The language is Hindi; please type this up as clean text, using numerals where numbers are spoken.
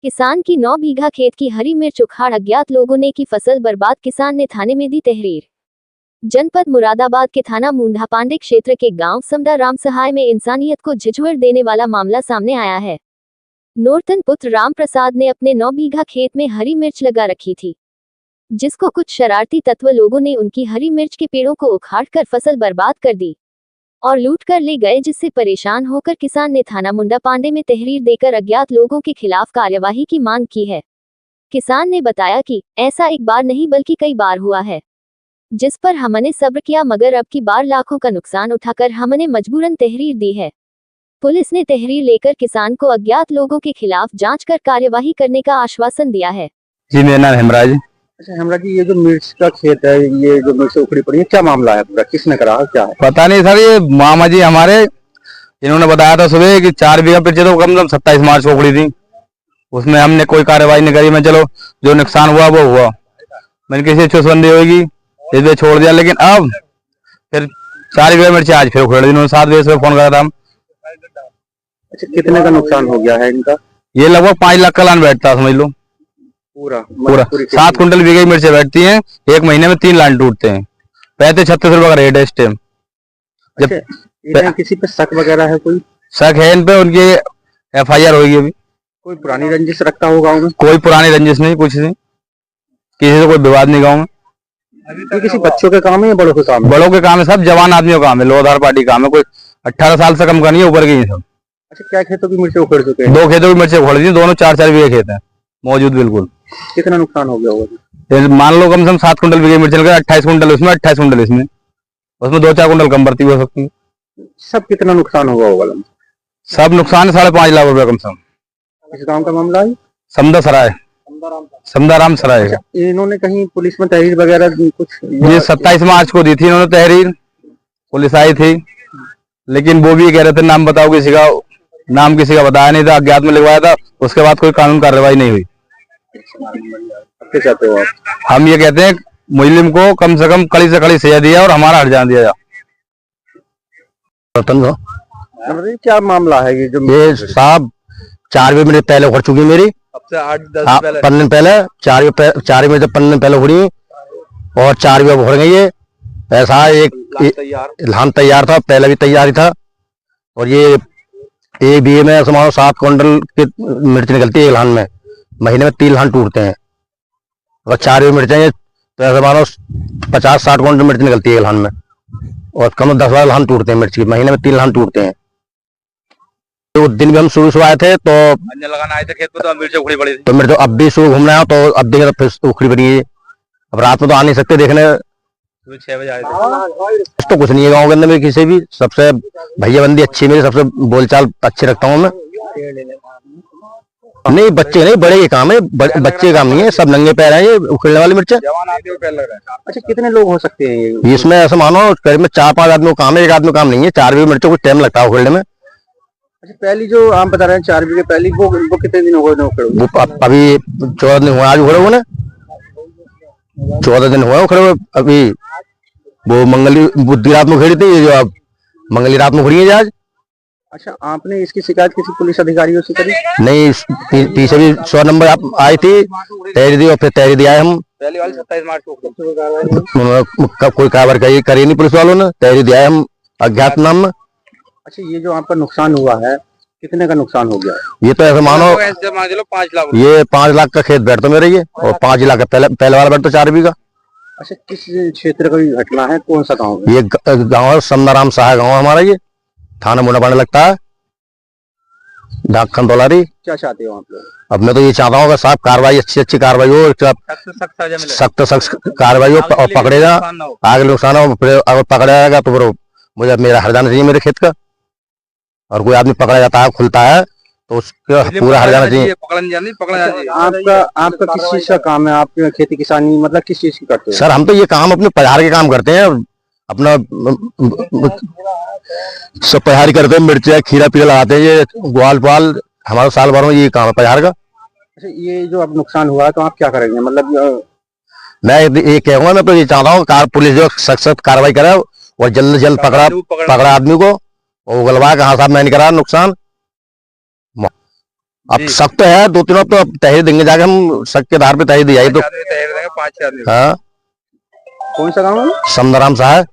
किसान की 9 बीघा खेत की हरी मिर्च उखाड़ अज्ञात लोगों ने की फसल बर्बाद, किसान ने थाने में दी तहरीर। जनपद मुरादाबाद के थाना मुंडा पांडे क्षेत्र के गांव समदा राम सहाय में इंसानियत को झिझुर देने वाला मामला सामने आया है। नूरतन पुत्र राम प्रसाद ने अपने 9 बीघा खेत में हरी मिर्च लगा रखी थी, जिसको कुछ शरारती तत्व लोगों ने उनकी हरी मिर्च के पेड़ों को उखाड़कर फसल बर्बाद कर दी और लूट कर ले गए, जिससे परेशान होकर किसान ने थाना मुंडा पांडे में तहरीर देकर अज्ञात लोगों के खिलाफ कार्यवाही की मांग की है। किसान ने बताया कि ऐसा एक बार नहीं बल्कि कई बार हुआ है, जिस पर हमने सब्र किया, मगर अब की बार लाखों का नुकसान उठाकर हमने मजबूरन तहरीर दी है। पुलिस ने तहरीर लेकर किसान को अज्ञात लोगों के खिलाफ जांच कर कार्यवाही करने का आश्वासन दिया है। जी, मेरा नाम हेमराज। अच्छा हेमराज जी, ये जो मिर्च का खेत है, ये जो मिर्च उखड़ी पड़ी है, क्या मामला है पूरा? किसने करा, क्या है? पता नहीं सर, ये मामा जी हमारे, इन्होंने बताया था सुबह कि 4 बीघा मिर्च तो कम से कम 27 मार्च को उखड़ी थी। उसमें हमने कोई कार्रवाई नहीं करी। मैं चलो जो नुकसान हुआ वो हुआ, मैंने किसी चुसबंदी होगी इसलिए छोड़ दिया। लेकिन अब फिर 4 बीघा मिर्च आज फिर उखड़ दी। इन्होंने 7 बजे से फोन करा था। अच्छा, कितने का नुकसान हो गया है इनका? ये लगभग 5 लाख का लान बैठता, समझ लो। पूरा 7 कुंटल बीघे की मिर्चें बैठती हैं, एक महीने में 3 लान टूटते हैं। 35-36 रुपए का रेट है इस टाइम। जब इन्हें किसी पे शक वगैरह है? कोई शक है इन पे, उनकी FIR होगी अभी। कोई पुरानी रंजिश रखता हो गाँव में? कोई पुरानी रंजिश नहीं, कुछ नहीं, किसी से कोई विवाद नहीं गाँव में। ये किसी बच्चों के काम है या बड़ों के काम है? बड़ों के काम है, सब जवान आदमियों का काम है, लो आधार पार्टी काम है। कोई 18 साल से कम का नहीं है, ऊपर के सब। अच्छा, क्या खेतों की मिर्चें उखड़ चुके हैं? 2 खेतों की मिर्चें उखड़ दी, दोनों 4-4 बीघे खेत हैं मौजूद। बिल्कुल। कितना नुकसान हो गया होगा? मान लो कम से कम 7 कुंटल बीघे मिर्च लगा, 28 कुंटल उसमें, 28 कुंटल इसमें, उसमें 2-4 कुंटल कम बढ़ती हो सकती है। सब कितना नुकसान हुआ होगा? सब नुकसान 5.5 लाख रुपए कम से कम। इस गाँव का मामला है समदा सराय, समदा राम सराय। अच्छा, इन्होंने कहीं पुलिस में तहरीर वगैरह कुछ? ये 27 मार्च को दी थी इन्होंने तहरीर, पुलिस आई थी, लेकिन वो भी कह रहे थे नाम बताओ किसी का। नाम किसी का बताया नहीं था, अज्ञात में लिखवाया था। उसके बाद कोई कानून कार्रवाई नहीं हुई। क्या चाहते हो आप? हम ये कहते हैं मुजरिम को कम से कम कड़ी से कड़ी सजा दिया और हमारा हट जान दिया जा। क्या मामला है? ये साहब 4 मिनट पहले उखड़ चुकी मेरी, अब से 8-10 15 दिन पहले 4 मिनट 15 दिन पहले उखड़ी और 4 भी उखड़ गई है। ऐसा एक लान तैयार था, पहले भी तैयार था। और ये एक बीघे में समानो 7 कुंटल की मिर्च निकलती है एक लान में, महीने में 3 लान टूटते हैं। अगर 4 भी मिर्च है तो ऐसा मानो 50-60 कुंटल मिर्च निकलती है एक लान में, और कम 10-12 लान टूटते हैं मिर्च की, महीने में 3 लान टूटते हैं। तो उस दिन भी हम सुबह आए थे तो लगाना आए थे खेत में, तो मिर्च उखड़ी पड़ी थी। तो मेरे तो अब भी सुबह घूमने आया तो अब देखे तो फिर उखड़ी पड़ी है। अब रात में तो आ नहीं सकते देखने, 6 बजे आए थे। तो कुछ नहीं है गाँव के अंदर मेरे किसी भी। सबसे भैया बंदी अच्छी मेरी, सबसे बोलचाल अच्छी रखता हूँ मैं। नहीं बच्चे नहीं, बड़े के काम है, बच्चे का काम नहीं है। सब नंगे पैर है ये उखड़ने वाली मिर्च। अच्छा, कितने लोग हो सकते हैं ये? इसमें ऐसा मानो करीब में 4-5 आदमी का काम है, एक आदमी काम नहीं है। 4 भी मिर्चों को टाइम लगता है उखड़ने में। अच्छा, पहली जो आप बता रहे हैं 4 बीघे पहली, वो कितने दिन हो गए उखड़े? वो अभी 14 दिन हुआ आज उखड़े हुए ना, 14 दिन हुआ उखड़े हुए। अभी वो बुद्धि रात में उखड़ी थी, ये जो अब मंगली रात में उखड़ी है आज। अच्छा, आपने इसकी शिकायत किसी पुलिस अधिकारियों से करी? नहीं, पीछे भी 100 नंबर आप आई थी, तहरीर दी और फिर तहरीर दिया हम। पहली वाली 27 मार्च को कोई कार्रवाई करी नहीं पुलिस वालों ने, तहरीर दिया है हम अज्ञात नाम में। अच्छा, ये जो आपका नुकसान हुआ है, कितने का नुकसान हो गया? ये तो ऐसा मानो 5 लाख। ये 5 लाख का खेत बैठ तो मेरे ये, और 5 लाख का पहले वाला बैठ तो 4 बीघा। अच्छा, किस क्षेत्र का घटना है? कौन सा गाँव? ये गाँव है समदा राम सहाय गाँव हमारा, ये थाना मुंडा पांडे लगता है, डाक खंदौलारी। क्या चाहते हो आप लोग? अब मैं तो ये चाहता हूँ साहब कार्रवाई अच्छी कार्रवाई हो, सख्त कार्रवाई हो और पकड़ेगा आगे नुकसान हो। अगर पकड़ा जाएगा तो फिर मुझे मेरा हर जाना चाहिए मेरे खेत का। और कोई आदमी पकड़ा जाता है, खुलता है तो उसका पूरा हर जाना चाहिए। आपका किस चीज का काम है? आप खेती किसानी मतलब किस चीज की करते हो? सर हम तो ये काम अपने पहाड़ के काम करते हैं, अपना सब पहाड़ी करते हैं। मिर्च खीरा पीरा लगाते हैं, ये ग्वाल पाल हमारा साल भर में ये काम है पहाड़ का। अच्छा, ये जो अब नुकसान हुआ है तो आप क्या करेंगे? मतलब मैं ये कहूँगा, मैं तो ये चाहता हूँ पुलिस जो सख्त कार्रवाई करे और जल्द से जल्द पकड़ा आदमी को, और गलवा के हाँ साहब मैं नहीं करा नुकसान। अब शक तो है, 2-3 अब तो तहरीर देंगे जाके, हम शक के आधार पे तहरीर दी जाएगी तो। 5-6 आदमी। हाँ, कौन सा गाँव है? समदाराम साहब।